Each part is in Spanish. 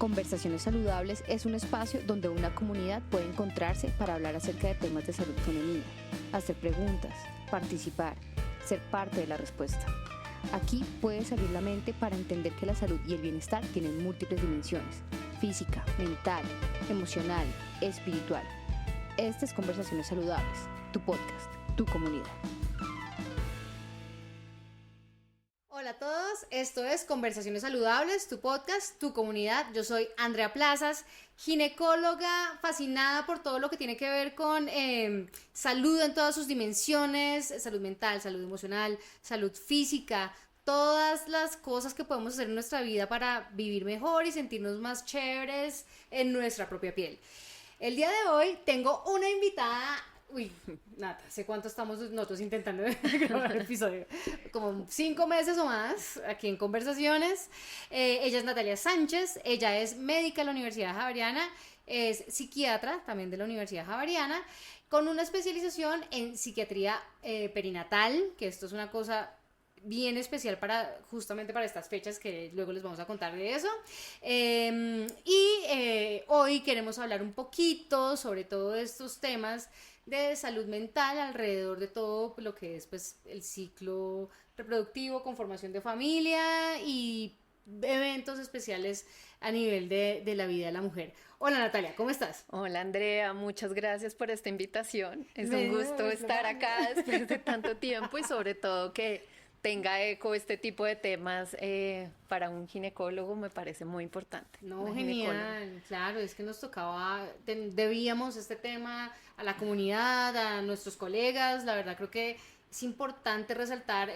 Conversaciones Saludables es un espacio donde una comunidad puede encontrarse para hablar acerca de temas de salud femenina, hacer preguntas, participar, ser parte de la respuesta. Aquí puedes abrir la mente para entender que la salud y el bienestar tienen múltiples dimensiones: física, mental, emocional, espiritual. Este es Conversaciones Saludables, tu podcast, tu comunidad. Hola a todos, esto es Conversaciones Saludables, tu podcast, tu comunidad. Yo soy Andrea Plazas, ginecóloga fascinada por todo lo que tiene que ver con salud en todas sus dimensiones, salud mental, salud emocional, salud física, todas las cosas que podemos hacer en nuestra vida para vivir mejor y sentirnos más chéveres en nuestra propia piel. El día de hoy tengo una invitada. Uy, nada, ¿hace cuánto estamos nosotros intentando grabar el episodio? Como 5 meses o más aquí en Conversaciones. Ella es Natalia Sánchez, ella es médica de la Universidad Javeriana, es psiquiatra también de la Universidad Javeriana, con una especialización en psiquiatría perinatal, que esto es una cosa bien especial justamente para estas fechas, que luego les vamos a contar de eso. Hoy queremos hablar un poquito sobre todos estos temas de salud mental alrededor de todo lo que es, pues, el ciclo reproductivo, conformación de familia y eventos especiales a nivel de la vida de la mujer. Hola Natalia, ¿cómo estás? Hola Andrea, muchas gracias por esta invitación. Es un gusto estar acá después de tanto tiempo y sobre todo que tenga eco este tipo de temas para un ginecólogo me parece muy importante. No, genial, claro, es que nos tocaba, debíamos este tema a la comunidad, a nuestros colegas. La verdad creo que es importante resaltar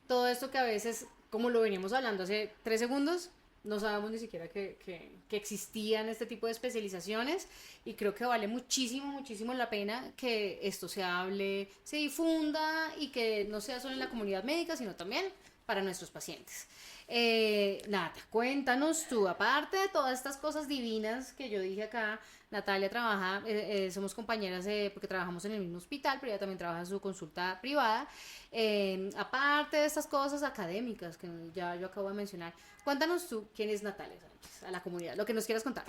todo esto que a veces, como lo veníamos hablando hace 3 segundos, no sabemos ni siquiera que existían este tipo de especializaciones, y creo que vale muchísimo, muchísimo la pena que esto se hable, se difunda y que no sea solo en la comunidad médica, sino también para nuestros pacientes. Nata, cuéntanos tú, aparte de todas estas cosas divinas que yo dije acá, Natalia trabaja, somos compañeras porque trabajamos en el mismo hospital, pero ella también trabaja en su consulta privada. Aparte de estas cosas académicas que ya yo acabo de mencionar, cuéntanos tú quién es Natalia Sánchez, a la comunidad, lo que nos quieras contar.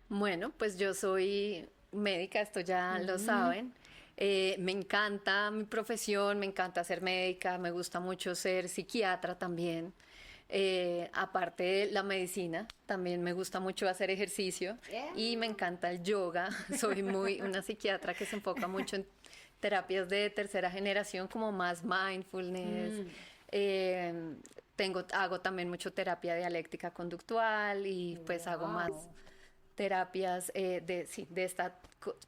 Bueno, pues yo soy médica, esto ya lo saben. Me encanta mi profesión, me encanta ser médica, me gusta mucho ser psiquiatra también. Aparte de la medicina, también me gusta mucho hacer ejercicio y me encanta el yoga. Soy una psiquiatra que se enfoca mucho en terapias de tercera generación, como más mindfulness. Hago también mucho terapia dialéctica conductial y pues hago más terapias de estas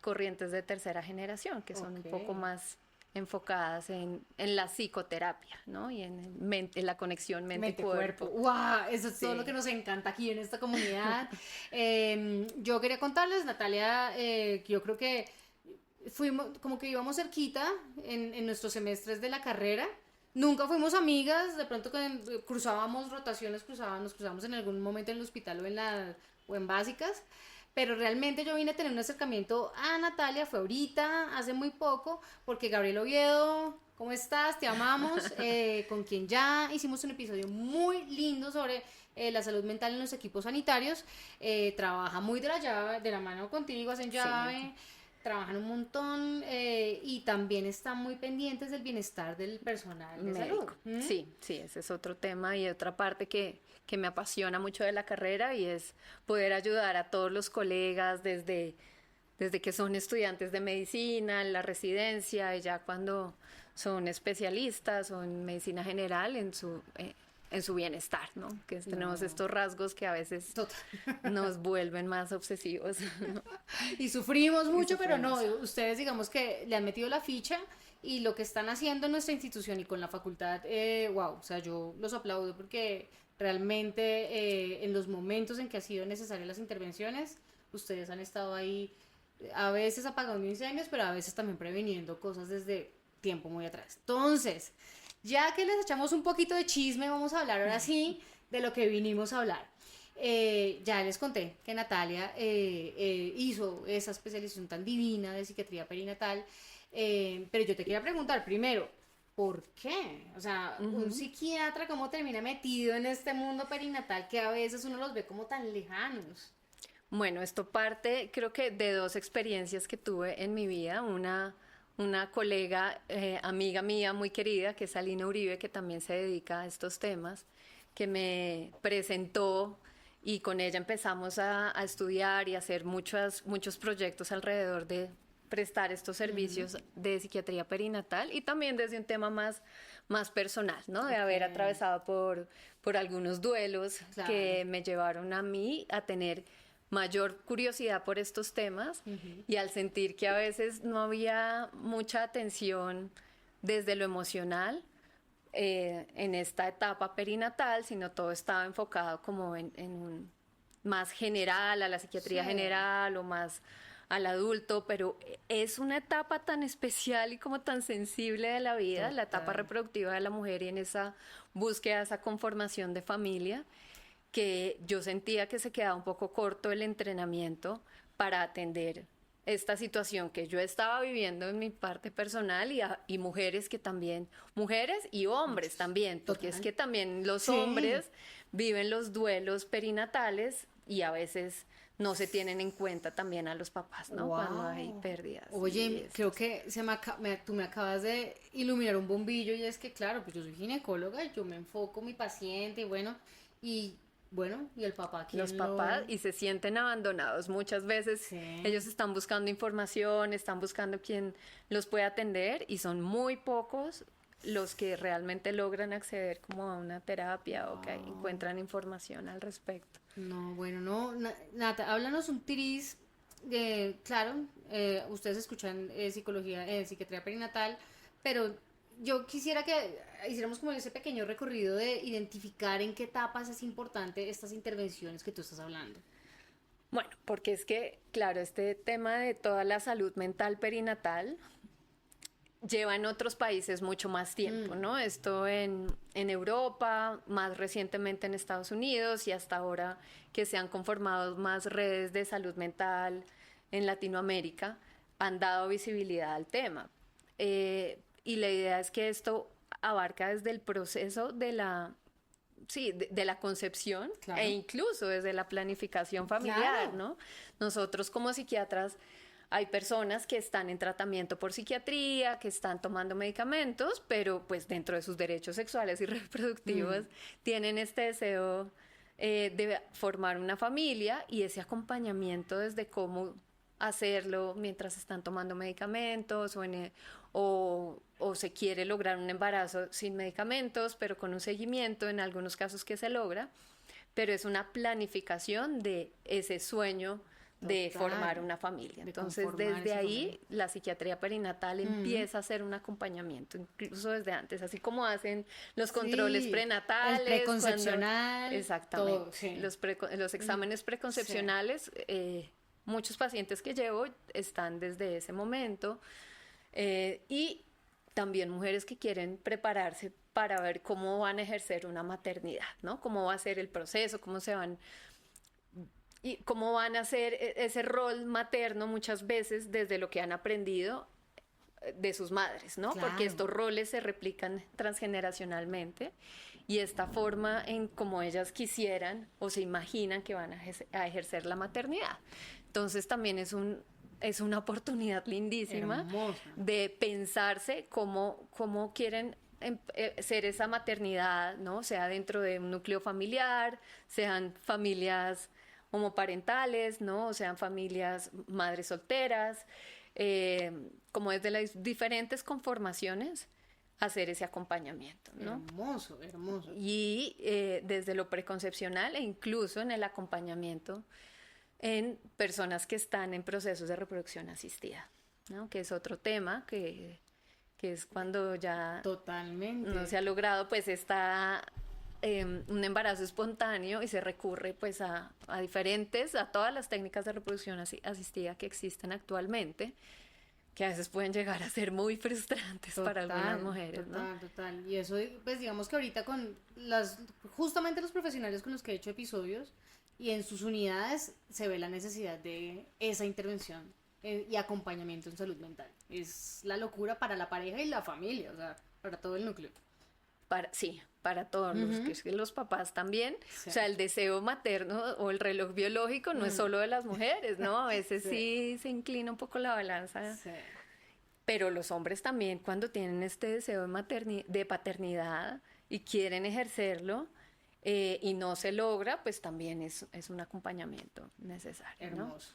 corrientes de tercera generación, que son un poco más enfocadas en la psicoterapia, ¿no? Y en la conexión mente-cuerpo. ¡Wow! Eso es todo lo que nos encanta aquí en esta comunidad. Yo quería contarles, Natalia, yo creo que fuimos, como que íbamos cerquita en nuestros semestres de la carrera. Nunca fuimos amigas, de pronto cruzábamos rotaciones, nos cruzamos en algún momento en el hospital o en básicas, pero realmente yo vine a tener un acercamiento a Natalia, fue ahorita, hace muy poco, porque Gabriel Oviedo, ¿cómo estás? Te amamos, con quien ya hicimos un episodio muy lindo sobre la salud mental en los equipos sanitarios. Trabaja muy de la mano contigo, hacen llave. Sí. Trabajan un montón y también están muy pendientes del bienestar del personal de salud. Sí, ese es otro tema y otra parte que me apasiona mucho de la carrera, y es poder ayudar a todos los colegas desde que son estudiantes de medicina, en la residencia, y ya cuando son especialistas o en medicina general, en su bienestar, ¿no? Que tenemos estos rasgos que a veces nos vuelven más obsesivos. Y sufrimos mucho, pero no, ustedes digamos que le han metido la ficha, y lo que están haciendo en nuestra institución y con la facultad, wow, o sea, yo los aplaudo porque realmente en los momentos en que ha sido necesarias las intervenciones, ustedes han estado ahí, a veces apagando incendios, pero a veces también previniendo cosas desde tiempo muy atrás. Entonces, ya que les echamos un poquito de chisme, vamos a hablar ahora sí de lo que vinimos a hablar. Ya les conté que Natalia hizo esa especialización tan divina de psiquiatría perinatal, pero yo te quería preguntar primero, ¿por qué? O sea, un psiquiatra, ¿cómo termina metido en este mundo perinatal que a veces uno los ve como tan lejanos? Bueno, esto parte, creo que de dos experiencias que tuve en mi vida. Una colega, amiga mía muy querida, que es Alina Uribe, que también se dedica a estos temas, que me presentó y con ella empezamos a estudiar y a hacer muchos proyectos alrededor de prestar estos servicios de psiquiatría perinatal y también desde un tema más personal, ¿no? De haber atravesado por algunos duelos que me llevaron a mí a tener mayor curiosidad por estos temas y al sentir que a veces no había mucha atención desde lo emocional en esta etapa perinatal, sino todo estaba enfocado como en un más general, a la psiquiatría general o más al adulto, pero es una etapa tan especial y como tan sensible de la vida, la etapa reproductiva de la mujer y en esa búsqueda, esa conformación de familia, que yo sentía que se quedaba un poco corto el entrenamiento para atender esta situación que yo estaba viviendo en mi parte personal y mujeres que también, mujeres y hombres también, porque es que también los hombres viven los duelos perinatales y a veces no se tienen en cuenta también a los papás, ¿no? Cuando hay pérdidas. Oye, creo que tú me acabas de iluminar un bombillo y es que, claro, pues yo soy ginecóloga y yo me enfoco en mi paciente y bueno, y el papá, los papás y se sienten abandonados. Muchas veces ellos están buscando información, están buscando quién los puede atender y son muy pocos los que realmente logran acceder como a una terapia o que encuentran información al respecto. No, bueno, no, Nata, háblanos un tris, claro, ustedes escuchan psicología, psiquiatría perinatal, pero yo quisiera que hiciéramos como ese pequeño recorrido de identificar en qué etapas es importante estas intervenciones que tú estás hablando. Bueno, porque es que, claro, este tema de toda la salud mental perinatal lleva en otros países mucho más tiempo, ¿no? Esto en Europa, más recientemente en Estados Unidos y hasta ahora que se han conformado más redes de salud mental en Latinoamérica, han dado visibilidad al tema. Y la idea es que esto abarca desde el proceso de la concepción e incluso desde la planificación familiar, ¿no? Nosotros como psiquiatras hay personas que están en tratamiento por psiquiatría, que están tomando medicamentos, pero pues dentro de sus derechos sexuales y reproductivos tienen este deseo de formar una familia y ese acompañamiento desde cómo hacerlo mientras están tomando medicamentos o se quiere lograr un embarazo sin medicamentos, pero con un seguimiento en algunos casos que se logra, pero es una planificación de ese sueño de formar una familia. Entonces, desde ahí, la psiquiatría perinatal empieza a hacer un acompañamiento, incluso desde antes, así como hacen los controles prenatales. El preconcepcional. Exactamente. Los exámenes preconcepcionales, muchos pacientes que llevo están desde ese momento. Y también mujeres que quieren prepararse para ver cómo van a ejercer una maternidad, ¿no? Cómo va a ser el proceso, y cómo van a hacer ese rol materno muchas veces desde lo que han aprendido de sus madres, ¿no? Porque estos roles se replican transgeneracionalmente y esta forma en como ellas quisieran o se imaginan que van a ejercer la maternidad. Entonces también es una oportunidad lindísima de pensarse cómo quieren ser esa maternidad, ¿no? Sea dentro de un núcleo familiar, sean familias homoparentales, ¿no? O sean familias madres solteras, como desde las diferentes conformaciones hacer ese acompañamiento, ¿no? Hermoso. Y desde lo preconcepcional e incluso en el acompañamiento en personas que están en procesos de reproducción asistida, ¿no? Que es otro tema que es cuando ya no se ha logrado pues un embarazo espontáneo y se recurre pues a todas las técnicas de reproducción asistida que existen actualmente, que a veces pueden llegar a ser muy frustrantes para algunas mujeres, ¿no? Total. Y eso, pues digamos que ahorita justamente los profesionales con los que he hecho episodios y en sus unidades se ve la necesidad de esa intervención y acompañamiento en salud mental. Es la locura para la pareja y la familia, o sea, para todo el núcleo. Sí, para todos, que es que los papás también. Sí. O sea, el deseo materno o el reloj biológico no es solo de las mujeres, ¿no? A veces sí se inclina un poco la balanza. Sí. Pero los hombres también, cuando tienen este deseo de paternidad y quieren ejercerlo y no se logra, pues también es un acompañamiento necesario, ¿no? Hermoso.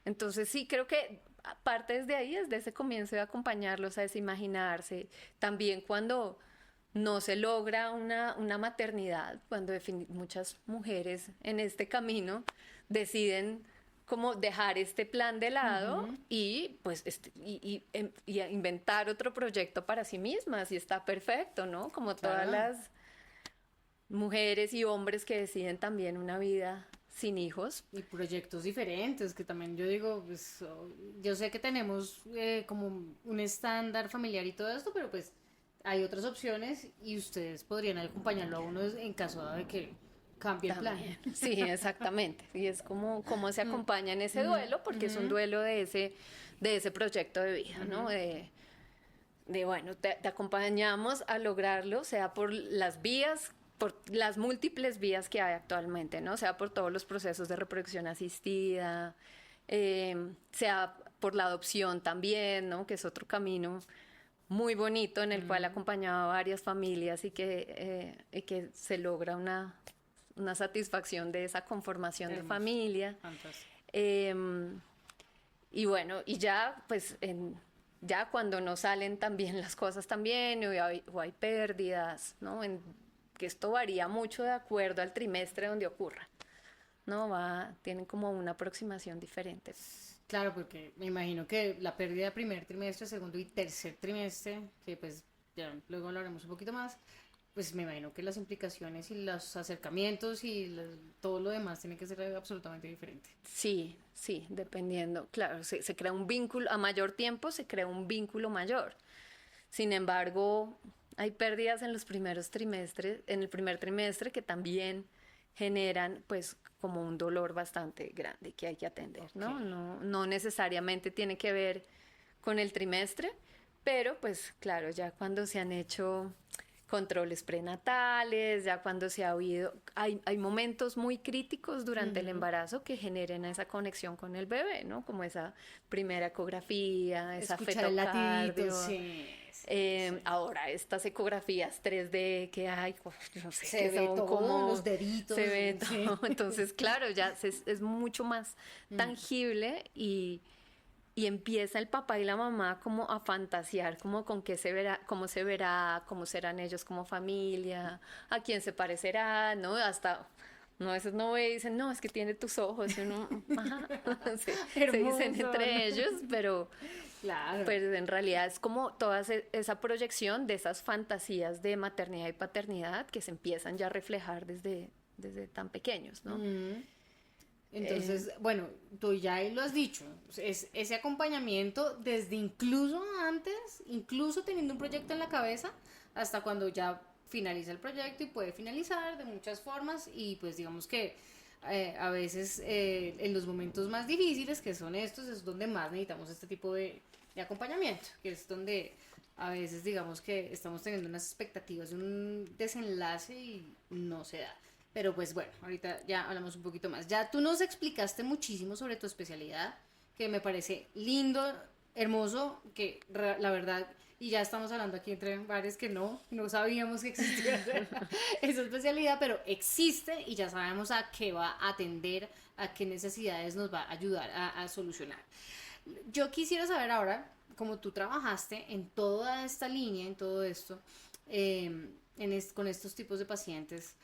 Entonces sí, creo que parte desde ahí, desde ese comienzo de acompañarlos a desimaginarse. También cuando no se logra una maternidad, cuando muchas mujeres en este camino deciden como dejar este plan de lado y pues y inventar otro proyecto para sí mismas, y está perfecto, ¿no? Como todas las mujeres y hombres que deciden también una vida sin hijos. Y proyectos diferentes, que también yo digo, pues yo sé que tenemos como un estándar familiar y todo esto, pero pues hay otras opciones y ustedes podrían acompañarlo a uno en caso de que cambie el plan. Sí, exactamente. Y es como cómo se acompaña en ese duelo, porque es un duelo de ese proyecto de vida, ¿no? De bueno, te acompañamos a lograrlo, sea por las vías, por las múltiples vías que hay actualmente, ¿no? Sea por todos los procesos de reproducción asistida, sea por la adopción también, ¿no? Que es otro camino muy bonito en el cual acompañaba a varias familias y que se logra una satisfacción de esa conformación de familia. Y bueno, y ya pues ya cuando no salen también las cosas también o hay pérdidas, ¿no? Que esto varía mucho de acuerdo al trimestre donde ocurra, ¿no? Tienen como una aproximación diferente. Claro, porque me imagino que la pérdida de primer trimestre, segundo y tercer trimestre, que pues ya luego hablaremos un poquito más, pues me imagino que las implicaciones y los acercamientos y todo lo demás tiene que ser absolutamente diferente. Sí, dependiendo. Claro, se crea un vínculo, a mayor tiempo se crea un vínculo mayor. Sin embargo, hay pérdidas en los primeros trimestres, en el primer trimestre, que también generan pues como un dolor bastante grande que hay que atender, ¿no? No necesariamente tiene que ver con el trimestre, pero pues claro, ya cuando se han hecho controles prenatales, ya cuando se ha oído, hay momentos muy críticos durante el embarazo que generen esa conexión con el bebé, ¿no? Como esa primera ecografía, esa escuchar el latidito, ahora estas ecografías 3D que hay, no sé, se ve todo, como los deditos, se ve todo. Entonces claro, ya es mucho más tangible y empieza el papá y la mamá como a fantasear, como con qué se verá, cómo serán ellos como familia, a quién se parecerá, ¿no? Hasta a veces no ve y dicen, no, es que tiene tus ojos, y uno, ajá, se dicen entre ellos, pero claro. Pero en realidad es como toda esa proyección de esas fantasías de maternidad y paternidad que se empiezan ya a reflejar desde tan pequeños, ¿no? Entonces, bueno, tú ya lo has dicho, es ese acompañamiento desde incluso antes, incluso teniendo un proyecto en la cabeza, hasta cuando ya finaliza el proyecto y puede finalizar de muchas formas y pues digamos que a veces en los momentos más difíciles, que son estos, es donde más necesitamos este tipo de acompañamiento, que es donde a veces digamos que estamos teniendo unas expectativas de un desenlace y no se da. Pero pues bueno, ahorita ya hablamos un poquito más. Ya tú nos explicaste muchísimo sobre tu especialidad, que me parece lindo, hermoso, que la verdad, y ya estamos hablando aquí entre varios que no sabíamos que existía esa especialidad, pero existe y ya sabemos a qué va a atender, a qué necesidades nos va a ayudar a solucionar. Yo quisiera saber ahora, como tú trabajaste en toda esta línea, en todo esto, con estos tipos de pacientes,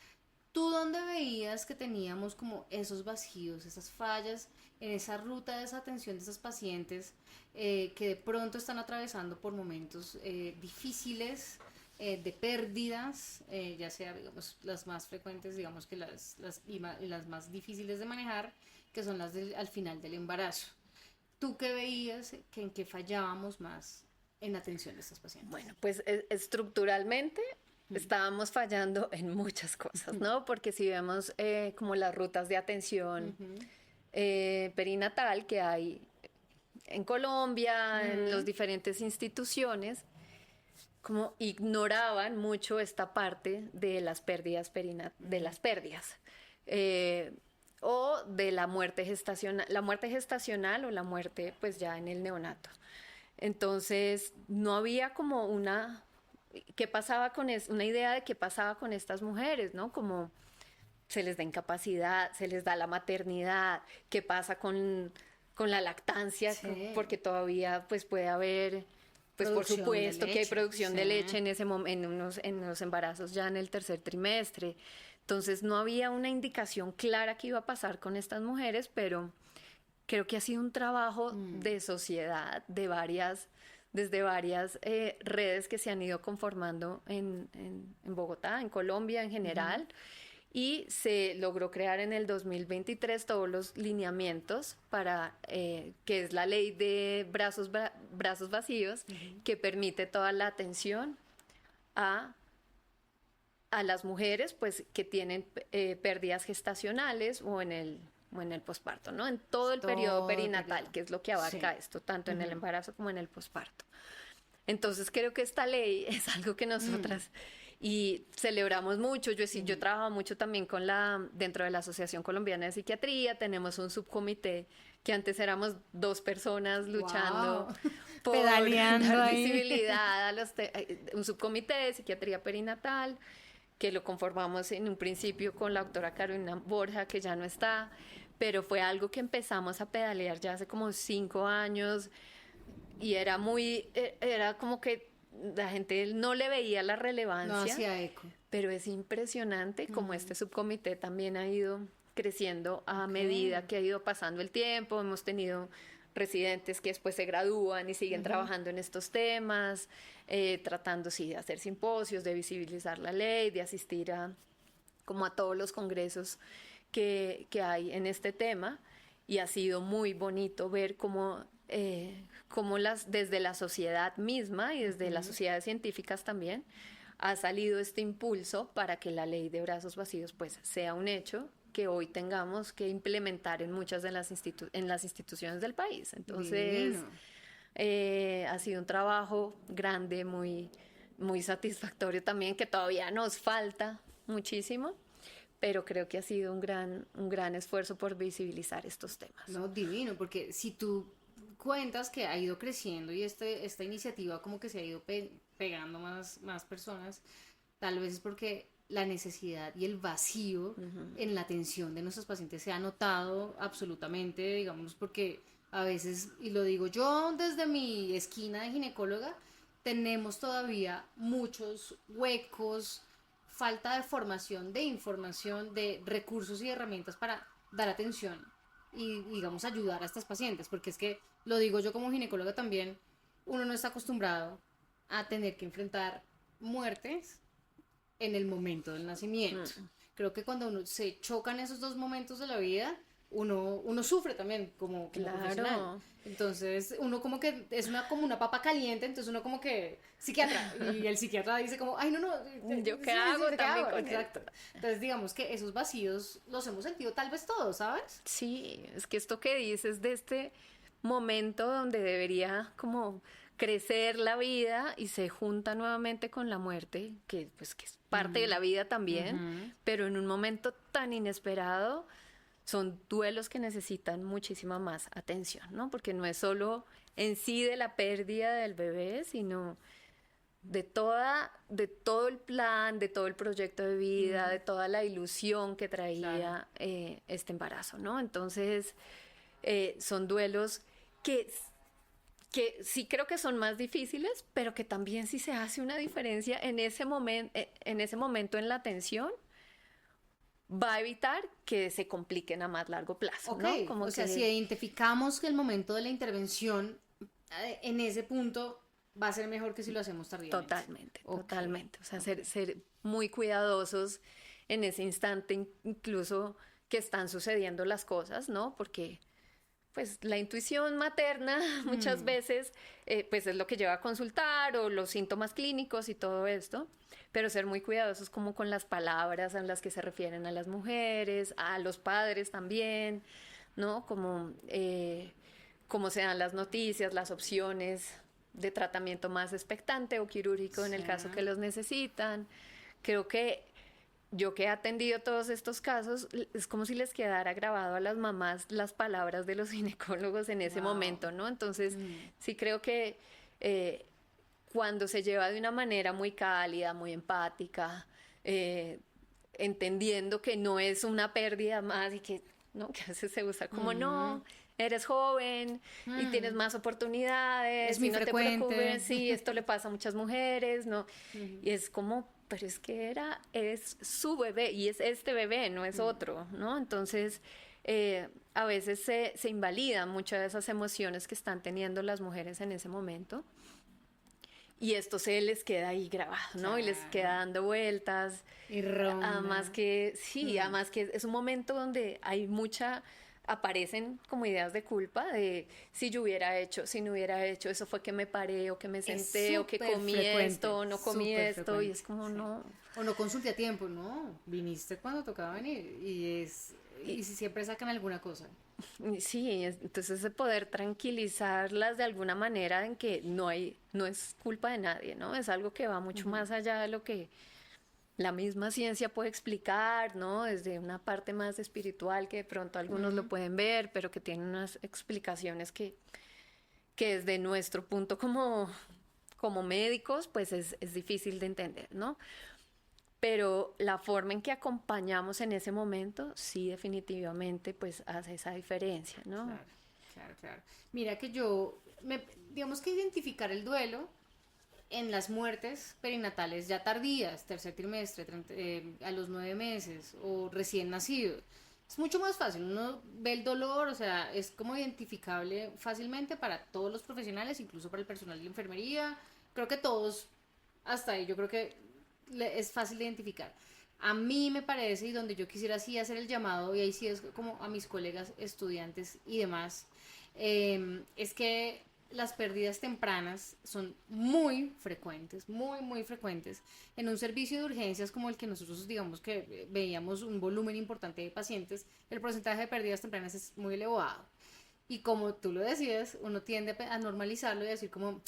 ¿tú dónde veías que teníamos como esos vacíos, esas fallas en esa ruta de esa atención de esos pacientes que de pronto están atravesando por momentos difíciles, de pérdidas, ya sea, digamos, las más frecuentes, digamos que las más difíciles de manejar, que son las al final del embarazo? ¿Tú qué veías en qué fallábamos más en atención de estos pacientes? Bueno, pues estructuralmente estábamos fallando en muchas cosas, ¿no? Porque si vemos como las rutas de atención perinatal que hay en Colombia, en las diferentes instituciones, como ignoraban mucho esta parte de las pérdidas o de la muerte gestacional o la muerte pues ya en el neonato. Entonces no había como una idea de qué pasaba con estas mujeres, ¿no? Como se les da incapacidad, se les da la maternidad, qué pasa con la lactancia, Sí. porque todavía pues puede haber, pues por Producción de supuesto que hay leche, producción sí. de leche en ese en los embarazos ya en el tercer trimestre. Entonces no había una indicación clara qué iba a pasar con estas mujeres, pero creo que ha sido un trabajo de sociedad, desde varias redes que se han ido conformando en Bogotá, en Colombia en general. Y se logró crear en el 2023 todos los lineamientos para, que es la ley de brazos vacíos, que permite toda la atención a las mujeres pues, que tienen pérdidas gestacionales o en el posparto, ¿no? En todo el periodo perinatal, que es lo que abarca esto, tanto en el embarazo como en el posparto. Entonces creo que esta ley es algo que nosotras y celebramos mucho. Yo trabajo mucho también dentro de la Asociación Colombiana de Psiquiatría. Tenemos un subcomité que antes éramos 2 personas luchando por pedaleando dar ahí. visibilidad a un subcomité de psiquiatría perinatal que lo conformamos en un principio con la doctora Carolina Borja, que ya no está, pero fue algo que empezamos a pedalear ya hace como 5 años y era como que la gente no le veía la relevancia. No hacía eco. Pero es impresionante como este subcomité también ha ido creciendo a medida que ha ido pasando el tiempo. Hemos tenido residentes que después se gradúan y siguen trabajando en estos temas, tratando de hacer simposios, de visibilizar la ley, de asistir a todos los congresos que hay en este tema. Y ha sido muy bonito ver cómo desde la sociedad misma y desde las sociedades científicas también ha salido este impulso para que la ley de brazos vacíos pues sea un hecho que hoy tengamos que implementar en muchas de las instituciones del país. Entonces ha sido un trabajo grande, muy, muy satisfactorio también, que todavía nos falta muchísimo, pero creo que ha sido un gran esfuerzo por visibilizar estos temas. No, divino, porque si tú cuentas que ha ido creciendo y esta iniciativa como que se ha ido pegando más personas, tal vez es porque la necesidad y el vacío en la atención de nuestros pacientes se ha notado absolutamente, digamos, porque a veces, y lo digo yo desde mi esquina de ginecóloga, tenemos todavía muchos huecos, falta de formación, de información, de recursos y herramientas para dar atención y, digamos, ayudar a estas pacientes, porque es que, lo digo yo como ginecóloga también, uno no está acostumbrado a tener que enfrentar muertes en el momento del nacimiento. Creo que cuando uno se chocan esos 2 momentos de la vida, uno sufre también como profesional. Entonces uno como que es como una papa caliente, entonces uno como que psiquiatra, y el psiquiatra dice como, ay no, ¿yo qué hago también con exacto. Entonces digamos que esos vacíos los hemos sentido tal vez todos, ¿sabes? Sí, es que esto que dices de este momento donde debería como crecer la vida y se junta nuevamente con la muerte, que pues que es parte de la vida también, pero en un momento tan inesperado, son duelos que necesitan muchísima más atención, ¿no? Porque no es solo en sí de la pérdida del bebé, sino de todo el plan, de todo el proyecto de vida, de toda la ilusión que traía este embarazo, ¿no? Entonces, son duelos que sí creo que son más difíciles, pero que también sí se hace una diferencia en ese momento en la atención, va a evitar que se compliquen a más largo plazo, ¿no? Como sea, si identificamos que el momento de la intervención en ese punto va a ser mejor que si lo hacemos tardíamente. Totalmente. O sea, ser muy cuidadosos en ese instante, incluso que están sucediendo las cosas, ¿no? Porque pues la intuición materna muchas veces pues es lo que lleva a consultar, o los síntomas clínicos y todo esto, pero ser muy cuidadosos como con las palabras en las que se refieren a las mujeres, a los padres también, ¿no? Como se dan las noticias, las opciones de tratamiento más expectante o quirúrgico en el caso que los necesitan. Creo que yo que he atendido todos estos casos, es como si les quedara grabado a las mamás las palabras de los ginecólogos en ese momento, ¿no? Entonces, sí creo que cuando se lleva de una manera muy cálida, muy empática, entendiendo que no es una pérdida más y que, ¿no? Que a veces se usa como, no, eres joven y tienes más oportunidades, es muy no frecuente. te preocupes, sí, esto le pasa a muchas mujeres, ¿no? Y es como, pero es que es su bebé y es este bebé, no es otro, ¿no? Entonces, a veces se invalidan muchas de esas emociones que están teniendo las mujeres en ese momento. Y esto se les queda ahí grabado, ¿no? Claro. Y les queda dando vueltas. Y ronda. Además que es un momento donde hay aparecen como ideas de culpa de si yo hubiera hecho, si no hubiera hecho, eso fue que me paré o que me senté o que comí esto o no comí esto frecuente. Y es como no. O no consulté a tiempo, no, viniste cuando tocaba venir y si siempre sacan alguna cosa. Sí, entonces de poder tranquilizarlas de alguna manera en que no es culpa de nadie, ¿no? Es algo que va mucho más allá de lo que la misma ciencia puede explicar, ¿no? Desde una parte más espiritual que de pronto algunos lo pueden ver, pero que tiene unas explicaciones que desde nuestro punto como médicos, pues es difícil de entender, ¿no? Pero la forma en que acompañamos en ese momento, sí, definitivamente, pues hace esa diferencia, ¿no? Claro. Mira que digamos que identificar el duelo en las muertes perinatales ya tardías, tercer trimestre, a los 9 meses o recién nacido, es mucho más fácil. Uno ve el dolor, o sea, es como identificable fácilmente para todos los profesionales, incluso para el personal de la enfermería. Creo que todos, hasta ahí, yo creo que es fácil de identificar. A mí me parece, y donde yo quisiera sí hacer el llamado, y ahí sí es como a mis colegas estudiantes y demás, es que las pérdidas tempranas son muy frecuentes, muy frecuentes. En un servicio de urgencias como el que nosotros, digamos que veíamos un volumen importante de pacientes, el porcentaje de pérdidas tempranas es muy elevado. Y como tú lo decías, uno tiende a normalizarlo y a decir como,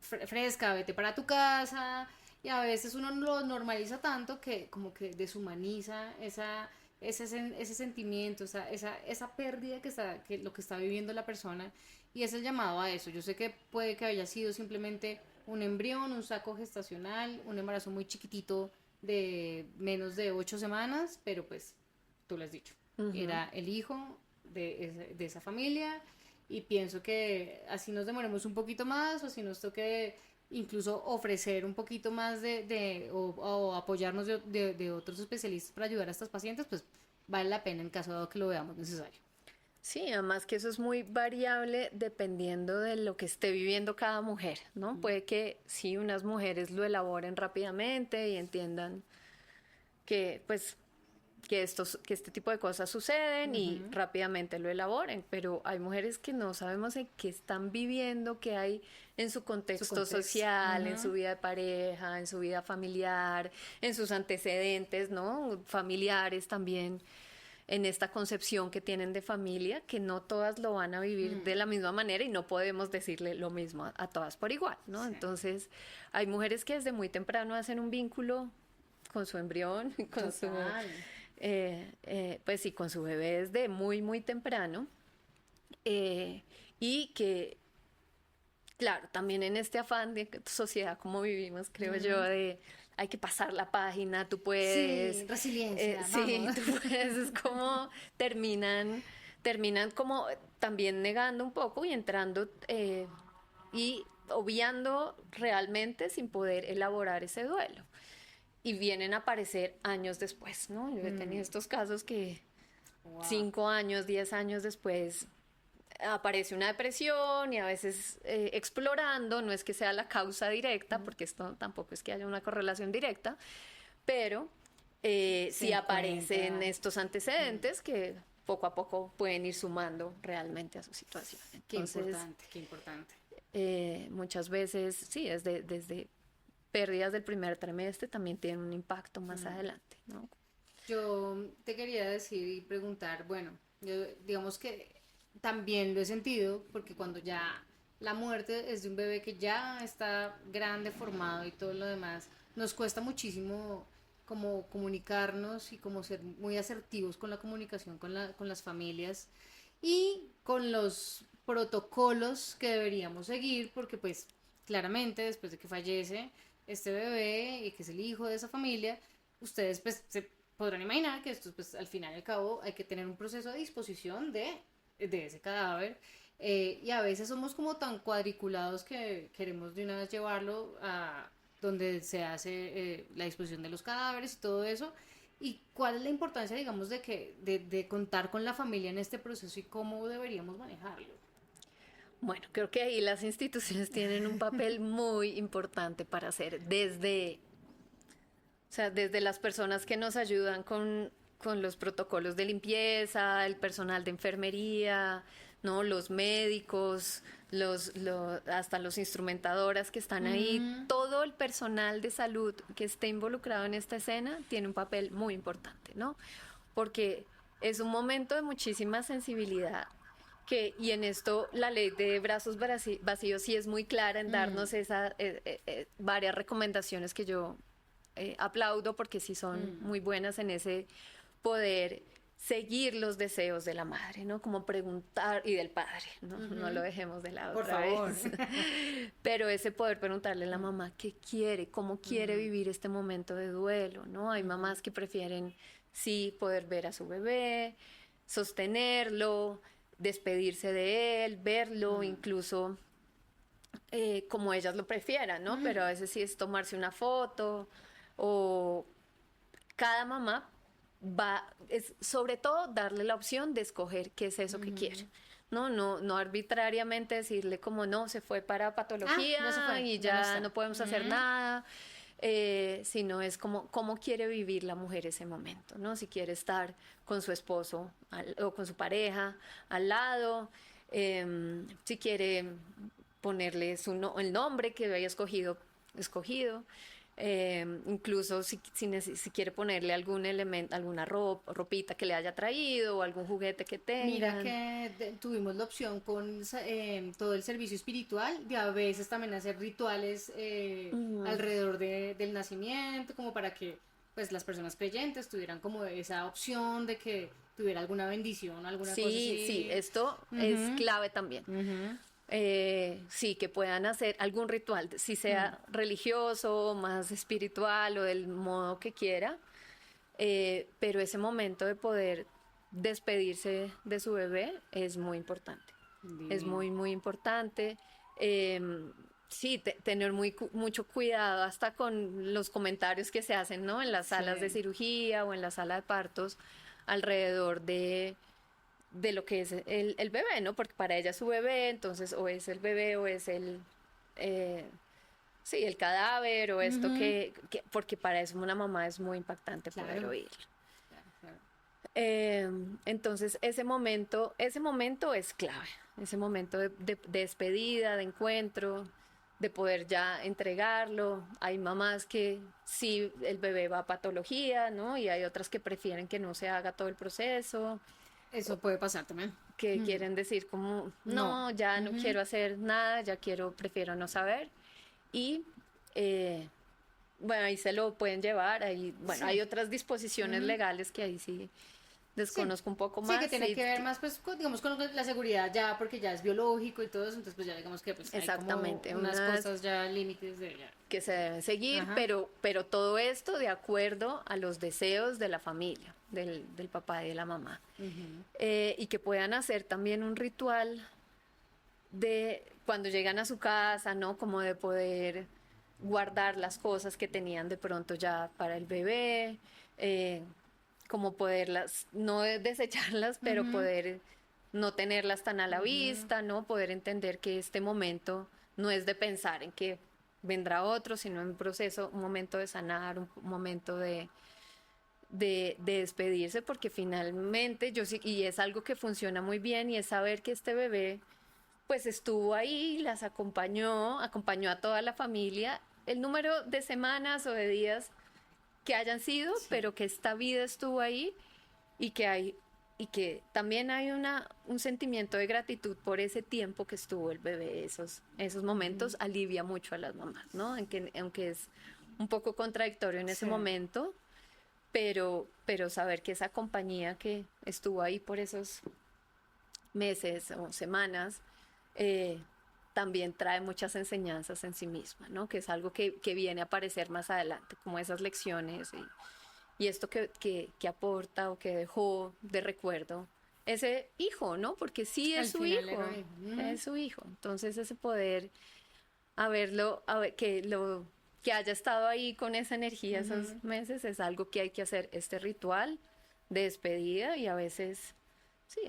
fresca, vete para tu casa. Y a veces uno lo normaliza tanto que como que deshumaniza ese sentimiento, esa pérdida que lo que está viviendo la persona, y es el llamado a eso. Yo sé que puede que haya sido simplemente un embrión, un saco gestacional, un embarazo muy chiquitito de menos de 8 semanas, pero pues tú lo has dicho, era el hijo de esa familia, y pienso que así nos demoremos un poquito más o si nos toque incluso ofrecer un poquito más o apoyarnos de otros especialistas para ayudar a estas pacientes, pues vale la pena en caso de que lo veamos necesario. Sí, además que eso es muy variable dependiendo de lo que esté viviendo cada mujer, ¿no? Puede que sí, unas mujeres lo elaboren rápidamente y entiendan que pues que este tipo de cosas suceden y rápidamente lo elaboren, pero hay mujeres que no sabemos en qué están viviendo, qué hay en su contexto social, en su vida de pareja, en su vida familiar, en sus antecedentes, ¿no? Familiares también, en esta concepción que tienen de familia, que no todas lo van a vivir de la misma manera y no podemos decirle lo mismo a todas por igual, ¿no? Sí. Entonces, hay mujeres que desde muy temprano hacen un vínculo con su embrión, con su... pues sí, con su bebé desde muy temprano, y que, claro, también en este afán de sociedad como vivimos, creo yo, de hay que pasar la página, tú puedes. Sí, resiliencia, sí, tú puedes, es como terminan como también negando un poco y entrando y obviando realmente sin poder elaborar ese duelo. Y vienen a aparecer años después, ¿no? Yo he tenido estos casos que 5 años, 10 años después aparece una depresión y a veces explorando, no es que sea la causa directa, porque esto tampoco es que haya una correlación directa, pero sí aparecen estos antecedentes que poco a poco pueden ir sumando realmente a su situación. Entonces, qué importante. Muchas veces, sí, desde pérdidas del primer trimestre también tienen un impacto más adelante, ¿no? Yo te quería decir y preguntar, bueno, yo digamos que también lo he sentido, porque cuando ya la muerte es de un bebé que ya está grande, formado y todo lo demás, nos cuesta muchísimo como comunicarnos y como ser muy asertivos con la comunicación con las familias y con los protocolos que deberíamos seguir, porque pues claramente después de que fallece este bebé y que es el hijo de esa familia, ustedes pues se podrán imaginar que esto pues al final y al cabo hay que tener un proceso de disposición de ese cadáver, y a veces somos como tan cuadriculados que queremos de una vez llevarlo a donde se hace la disposición de los cadáveres y todo eso. ¿Y cuál es la importancia, digamos, de contar con la familia en este proceso y cómo deberíamos manejarlo? Bueno, creo que ahí las instituciones tienen un papel muy importante para hacer o sea, desde las personas que nos ayudan con los protocolos de limpieza, el personal de enfermería, ¿no? Los médicos, hasta los instrumentadoras que están ahí, todo el personal de salud que esté involucrado en esta escena tiene un papel muy importante, ¿no? Porque es un momento de muchísima sensibilidad y en esto la ley de brazos vacíos sí es muy clara en darnos varias recomendaciones que yo aplaudo porque sí son muy buenas en ese poder seguir los deseos de la madre, ¿no? Como preguntar, y del padre, ¿no? No lo dejemos de lado Por otra favor. vez. Pero ese poder preguntarle a la mamá qué quiere, cómo quiere vivir este momento de duelo, ¿no? Hay mamás que prefieren sí poder ver a su bebé, sostenerlo, despedirse de él, verlo, incluso como ellas lo prefieran, ¿no? Pero a veces sí es tomarse una foto o cada mamá es sobre todo darle la opción de escoger qué es eso que quiere. No arbitrariamente decirle como no, se fue para patología ya se fue, y ya no ya está. no podemos hacer nada, sino es como cómo quiere vivir la mujer ese momento, ¿no? Si quiere estar con su esposo o con su pareja al lado, si quiere ponerle el nombre que haya escogido. Incluso si quiere ponerle algún elemento, alguna ropita que le haya traído o algún juguete que tenga. Mira que tuvimos la opción con todo el servicio espiritual de a veces también hacer rituales alrededor del nacimiento, como para que pues las personas creyentes tuvieran como esa opción de que tuviera alguna bendición, alguna cosa así. Sí, esto es clave también. Sí, que puedan hacer algún ritual, si sea religioso, más espiritual o del modo que quiera, pero ese momento de poder despedirse de su bebé es muy importante. Es muy, muy importante. Sí, tener mucho cuidado hasta con los comentarios que se hacen, ¿no? En las salas de cirugía o en la sala de partos alrededor de lo que es el bebé, ¿no? Porque para ella es su bebé, entonces o es el bebé o es sí, el cadáver o esto porque para eso una mamá es muy impactante poder oírlo. Claro. Entonces ese momento es clave, ese momento de despedida, de encuentro, de poder ya entregarlo. Hay mamás que sí, el bebé va a patología, ¿no? Y hay otras que prefieren que no se haga todo el proceso. Eso puede pasar también. Que quieren decir como, no, ya no quiero hacer nada, prefiero no saber. Y bueno, ahí se lo pueden llevar. Hay otras disposiciones legales que ahí sí desconozco un poco más. Sí, que tiene que ver más, pues, digamos, con la seguridad ya, porque ya es biológico y todo eso, entonces, pues, ya digamos que, pues, exactamente, hay como unas cosas ya, límites de ya. Que se deben seguir, pero todo esto de acuerdo a los deseos de la familia, del papá y de la mamá. Y que puedan hacer también un ritual de cuando llegan a su casa, ¿no? Como de poder guardar las cosas que tenían de pronto ya para el bebé, como poderlas, no desecharlas, pero poder no tenerlas tan a la vista, ¿no? Poder entender que este momento no es de pensar en que vendrá otro, sino en un proceso, un momento de sanar, un momento de despedirse, porque finalmente y es algo que funciona muy bien, y es saber que este bebé pues estuvo ahí, las acompañó a toda la familia, el número de semanas o de días que hayan sido, pero que esta vida estuvo ahí y que hay y que también hay un sentimiento de gratitud por ese tiempo que estuvo el bebé, esos momentos alivia mucho a las mamás, ¿no? Aunque es un poco contradictorio en ese momento, pero saber que esa compañía que estuvo ahí por esos meses o semanas, también trae muchas enseñanzas en sí misma, ¿no? Que es algo que viene a aparecer más adelante, como esas lecciones y esto que aporta o que dejó de recuerdo ese hijo, ¿no? Porque sí es su hijo, es su hijo. Entonces ese poder que haya estado ahí con esa energía esos meses es algo que hay que hacer, este ritual de despedida y a veces, sí,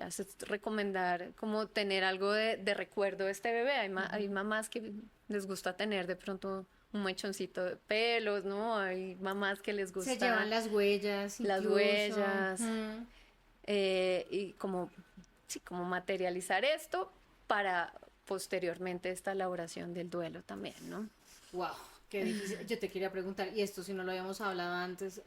recomendar como tener algo de recuerdo de este bebé. Hay mamás que les gusta tener de pronto un mechoncito de pelos, ¿no? Hay mamás que les gusta... Se llevan las huellas las incluso. huellas, y como, sí, como materializar esto para posteriormente esta elaboración del duelo también, ¿no? Wow, qué difícil. Yo te quería preguntar, y esto si no lo habíamos hablado antes,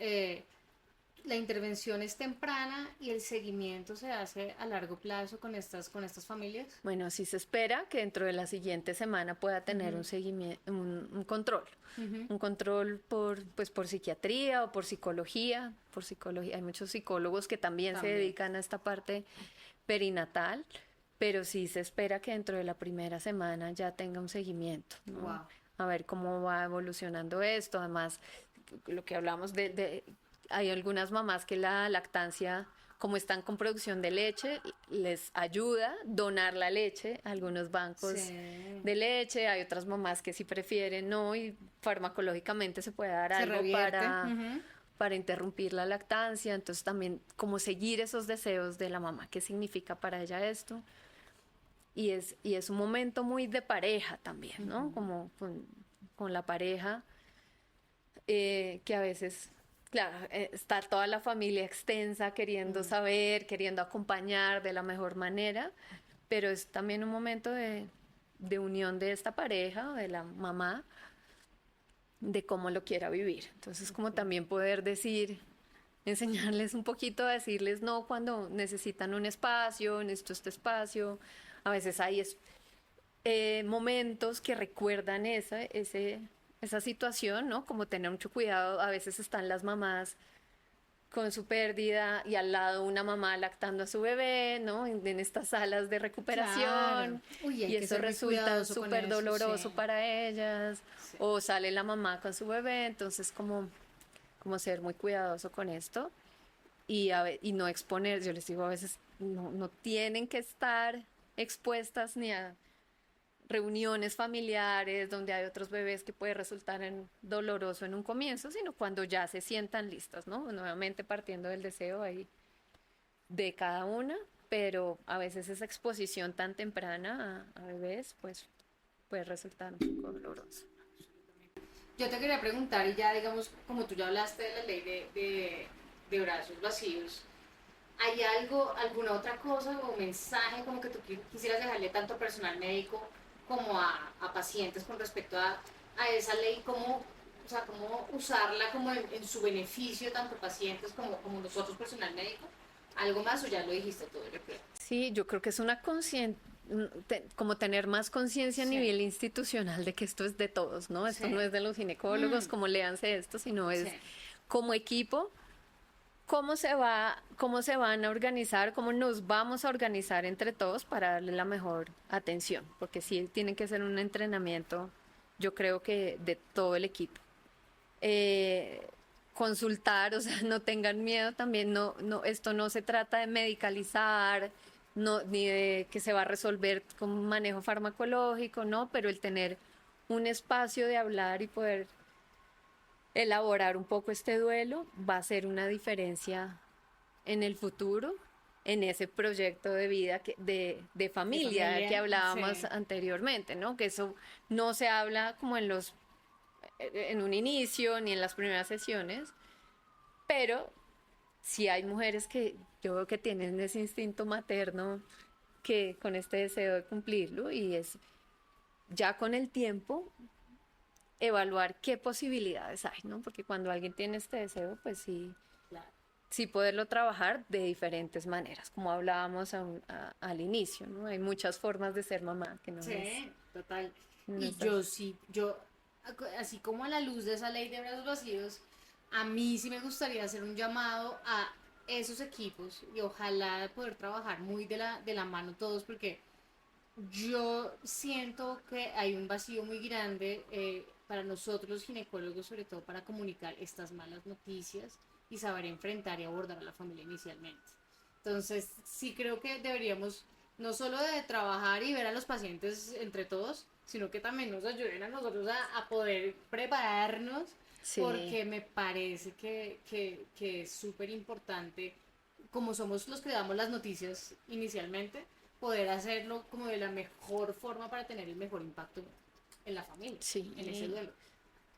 la intervención es temprana y el seguimiento se hace a largo plazo con estas familias. Bueno, sí se espera que dentro de la siguiente semana pueda tener un seguimiento, un control. Un control por psiquiatría o por psicología. Hay muchos psicólogos que también se dedican a esta parte perinatal, pero sí se espera que dentro de la primera semana ya tenga un seguimiento, ¿no? Wow. A ver cómo va evolucionando esto. Además, lo que hablamos hay algunas mamás que la lactancia, como están con producción de leche, les ayuda donar la leche a algunos bancos de leche. Hay otras mamás que sí prefieren no, y farmacológicamente se puede dar algo para interrumpir la lactancia. Entonces también como seguir esos deseos de la mamá, qué significa para ella esto. Y es un momento muy de pareja también, ¿no? Como con la pareja, que a veces... Claro, está toda la familia extensa queriendo saber, queriendo acompañar de la mejor manera, pero es también un momento de unión de esta pareja, de la mamá, de cómo lo quiera vivir. Entonces, como también poder enseñarles un poquito a decirles no cuando necesitan un espacio, necesito este espacio. A veces hay momentos que recuerdan esa situación, ¿no? Como tener mucho cuidado. A veces están las mamás con su pérdida y al lado una mamá lactando a su bebé, ¿no? En estas salas de recuperación. Claro. Uy, y eso resulta súper doloroso para ellas. Sí. O sale la mamá con su bebé, entonces como ser muy cuidadoso con esto y no exponer. Yo les digo, a veces no tienen que estar expuestas ni a reuniones familiares donde hay otros bebés que puede resultar doloroso en un comienzo, sino cuando ya se sientan listas, ¿no? Nuevamente partiendo del deseo ahí de cada una, pero a veces esa exposición tan temprana a bebés, pues puede resultar un poco doloroso. Yo te quería preguntar, y ya digamos, como tú ya hablaste de la ley de brazos vacíos, ¿hay alguna otra cosa o mensaje como que tú quisieras dejarle tanto al personal médico como a pacientes con respecto a esa ley, cómo usarla como en su beneficio, tanto pacientes como nosotros, personal médico? ¿Algo más o ya lo dijiste todo? Yo creo. Sí, yo creo que es como tener más conciencia a nivel institucional de que esto es de todos, ¿no? Esto no es de los ginecólogos, como léanse esto, sino es como equipo. ¿Cómo se van a organizar? ¿Cómo nos vamos a organizar entre todos para darle la mejor atención? Porque sí tiene que ser un entrenamiento, yo creo que de todo el equipo. Consultar, o sea, no tengan miedo también, esto no se trata de medicalizar, ni de que se va a resolver con un manejo farmacológico, no, pero el tener un espacio de hablar y poder elaborar un poco este duelo va a ser una diferencia en el futuro, en ese proyecto de vida de familia que hablábamos anteriormente, ¿no? Que eso no se habla como en un inicio ni en las primeras sesiones, pero sí hay mujeres que yo veo que tienen ese instinto materno que con este deseo de cumplirlo, y es ya con el tiempo evaluar qué posibilidades hay, ¿no? Porque cuando alguien tiene este deseo, pues sí, sí poderlo trabajar de diferentes maneras, como hablábamos al inicio, ¿no? Hay muchas formas de ser mamá que no Sí, es... total. No Y es yo sí, así como a la luz de esa ley de brazos vacíos, a mí sí me gustaría hacer un llamado a esos equipos y ojalá poder trabajar muy de la mano todos, porque yo siento que hay un vacío muy grande para nosotros los ginecólogos, sobre todo para comunicar estas malas noticias y saber enfrentar y abordar a la familia inicialmente. Entonces, sí creo que deberíamos no solo de trabajar y ver a los pacientes entre todos, sino que también nos ayuden a nosotros a poder prepararnos, Sí, porque me parece que es súper importante, como somos los que damos las noticias inicialmente, poder hacerlo como de la mejor forma para tener el mejor impacto en la familia, en ese sí. duelo.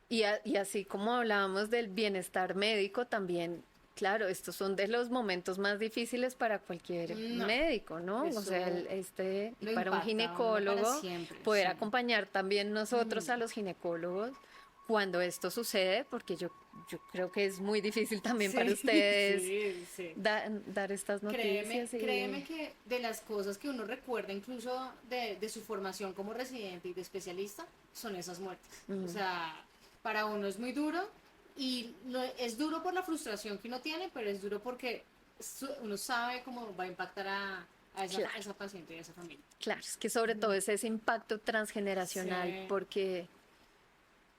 Y así como hablábamos del bienestar médico, también, claro, estos son de los momentos más difíciles para cualquier No, médico, ¿no? O sea, eso y lo para un impacta a uno para ginecólogo, siempre, poder sí. acompañar también nosotros Ujú. a los ginecólogos cuando esto sucede, porque yo creo que es muy difícil también para Sí, ustedes sí, sí. dar estas noticias Créeme y que de las cosas que uno recuerda incluso de su formación como residente y de especialista son esas muertes. O mm, sea, para uno es muy duro y no, es duro por la frustración que uno tiene, pero es duro porque uno sabe cómo va a impactar a claro, esa paciente y a esa familia. claro, es que sobre todo es ese impacto transgeneracional, Sí,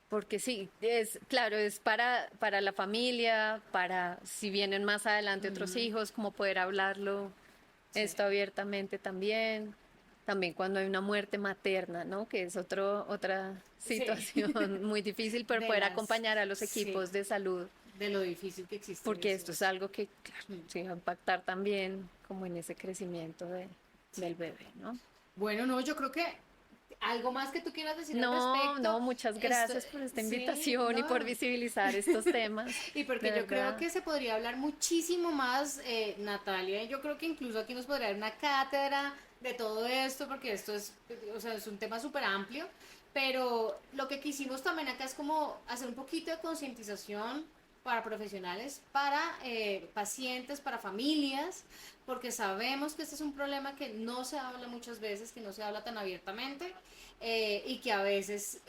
porque sí, es claro, es para la familia, para si vienen más adelante otros ujú, hijos, como poder hablarlo sí, esto abiertamente también. También cuando hay una muerte materna, ¿no? Que es otra sí. situación muy difícil, pero De poder las, acompañar a los sí, equipos de salud, de lo difícil que existe porque eso. esto es algo que, claro, Mm, sí va a impactar también como en ese crecimiento sí. del bebé, ¿no? Bueno, no, yo creo que algo más que tú quieras decir al No, respecto. no, muchas Esto, gracias por esta sí, invitación y por no. visibilizar estos temas, Y de porque yo creo verdad. que se podría hablar muchísimo más, Natalia. Yo creo que incluso aquí nos podría dar una cátedra de todo esto, porque esto es, o sea, es un tema súper amplio. Pero lo que quisimos también acá es como hacer un poquito de concientización para profesionales, para pacientes, para familias, porque sabemos que este es un problema que no se habla muchas veces, que no se habla tan abiertamente y que a veces,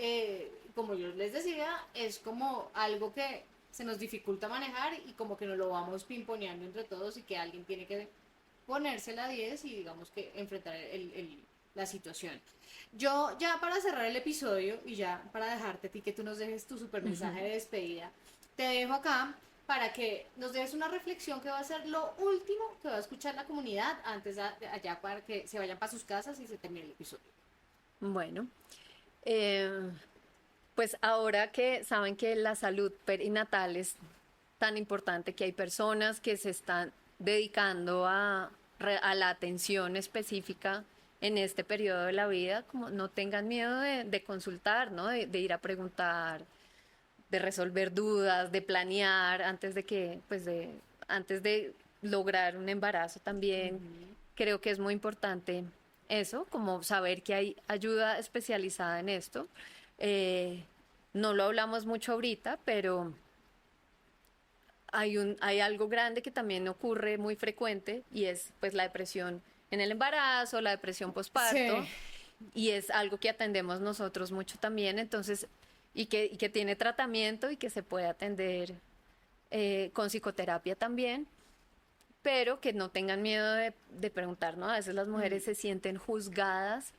como yo les decía, es como algo que se nos dificulta manejar y como que nos lo vamos pimponeando entre todos y que alguien tiene que ponerse la 10 y digamos que enfrentar la situación. Yo ya para cerrar el episodio y ya para dejarte a ti que tú nos dejes tu super mensaje de despedida, te dejo acá para que nos des una reflexión que va a ser lo último que va a escuchar la comunidad antes de allá para que se vayan para sus casas y se termine el episodio. Bueno, eh, pues ahora que saben que la salud perinatal es tan importante, que hay personas que se están dedicando a la atención específica en este periodo de la vida, como no tengan miedo de consultar, ¿no? De ir a preguntar, de resolver dudas, de planear antes de lograr un embarazo también. Ujú. Creo que es muy importante eso, como saber que hay ayuda especializada en esto. Eh, no lo hablamos mucho ahorita, pero hay algo grande que también ocurre muy frecuente y es pues la depresión en el embarazo, la depresión Sí, postparto, y es algo que atendemos nosotros mucho también, entonces, y que tiene tratamiento y que se puede atender con psicoterapia también, pero que no tengan miedo de preguntar, ¿no? A veces las mm, mujeres se sienten juzgadas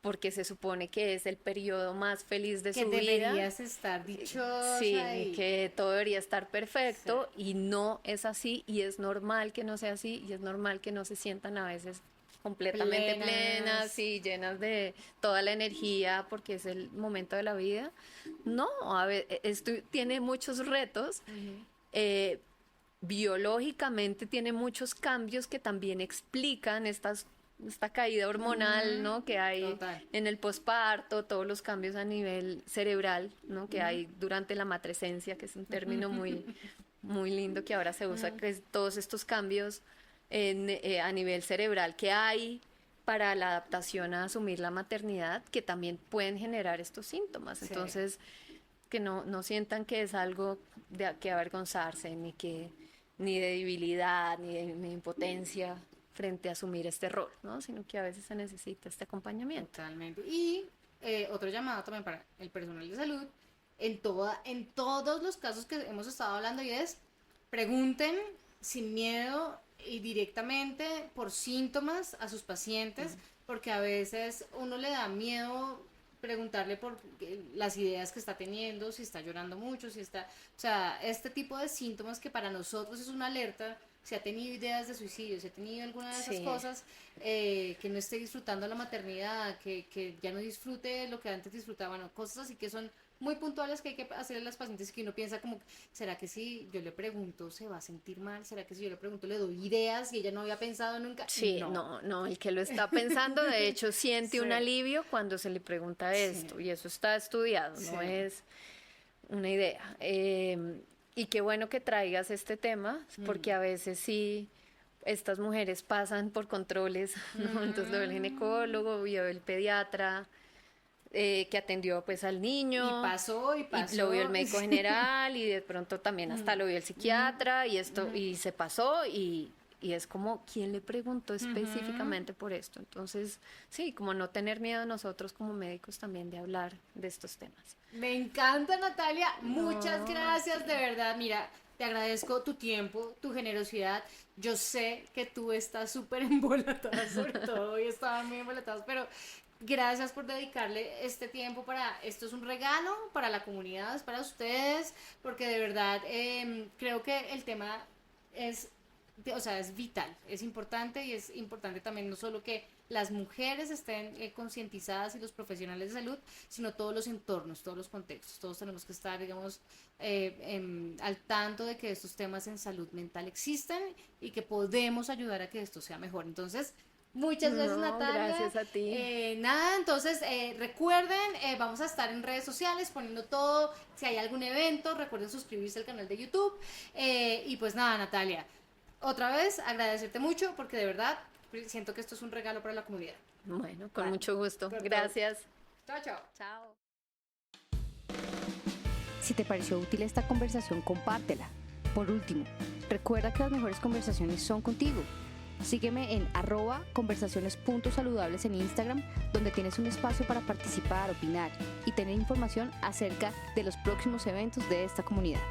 porque se supone que es el periodo más feliz de que su vida. deberías estar dichosa Sí, y... que todo debería estar Sí. perfecto y no es así y es normal que no sea así y es normal que no se sientan a veces completamente plenas Plenas. y llenas de toda la energía porque es el momento de la vida. No, a ver, esto tiene muchos retos. Ujú. eh, Biológicamente tiene muchos cambios que también explican esta caída hormonal, Ujú. ¿no? Que hay Total. en el posparto, todos los cambios a nivel cerebral, ¿no? Que Ujú. hay durante la matrescencia, que es un término muy lindo que ahora se usa, Ujú. que es todos estos cambios a nivel cerebral que hay para la adaptación a asumir la maternidad, que también pueden generar estos síntomas. Sí. Entonces, que no sientan que es algo de que avergonzarse, ni de debilidad, ni de impotencia frente a asumir este rol, ¿no? Sino que a veces se necesita este acompañamiento. Totalmente. Y otro llamado también para el personal de salud, en todos los casos que hemos estado hablando, y es, pregunten sin miedo y directamente por síntomas a sus pacientes, porque a veces uno le da miedo preguntarle por las ideas que está teniendo, si está llorando mucho, si está, o sea, este tipo de síntomas que para nosotros es una alerta, si ha tenido ideas de suicidio, si ha tenido alguna de esas cosas, que no esté disfrutando la maternidad, que ya no disfrute lo que antes disfrutaba, bueno, cosas así que son muy puntuales que hay que hacerle a las pacientes, que uno piensa como, ¿será que si yo le pregunto se va a sentir mal? ¿Será que si yo le pregunto le doy ideas y ella no había pensado nunca? Sí, no, el que lo está pensando de hecho siente un alivio cuando se le pregunta esto, y eso está estudiado, no es una idea. Y qué bueno que traigas este tema, porque a veces sí, estas mujeres pasan por controles, ¿no? Entonces lo ve el ginecólogo, vio el pediatra, que atendió pues al niño. Y pasó. Y lo vio el médico general y de pronto también hasta lo vio el psiquiatra y esto, y se pasó y es como, ¿quién le preguntó específicamente por esto? Entonces, sí, como no tener miedo nosotros como médicos también de hablar de estos temas. Me encanta, Natalia, muchas gracias, de verdad, mira, te agradezco tu tiempo, tu generosidad. Yo sé que tú estás súper embolatada, sobre todo hoy estaban muy embolatados, pero gracias por dedicarle este tiempo esto es un regalo para la comunidad, es para ustedes, porque de verdad creo que el tema es vital, es importante, y es importante también no solo que las mujeres estén concientizadas y los profesionales de salud, sino todos los entornos, todos los contextos, todos tenemos que estar, digamos, al tanto de que estos temas en salud mental existen y que podemos ayudar a que esto sea mejor. Entonces, muchas gracias, Natalia. Gracias a ti. Entonces, recuerden, vamos a estar en redes sociales poniendo todo, si hay algún evento, recuerden suscribirse al canal de YouTube, y pues nada, Natalia, otra vez agradecerte mucho, porque de verdad siento que esto es un regalo para la comunidad. Bueno, con mucho gusto. Gracias. Chao, chao. Chao. Si te pareció útil esta conversación, compártela. Por último, recuerda que las mejores conversaciones son contigo. Sígueme en @conversaciones.saludables en Instagram, donde tienes un espacio para participar, opinar y tener información acerca de los próximos eventos de esta comunidad.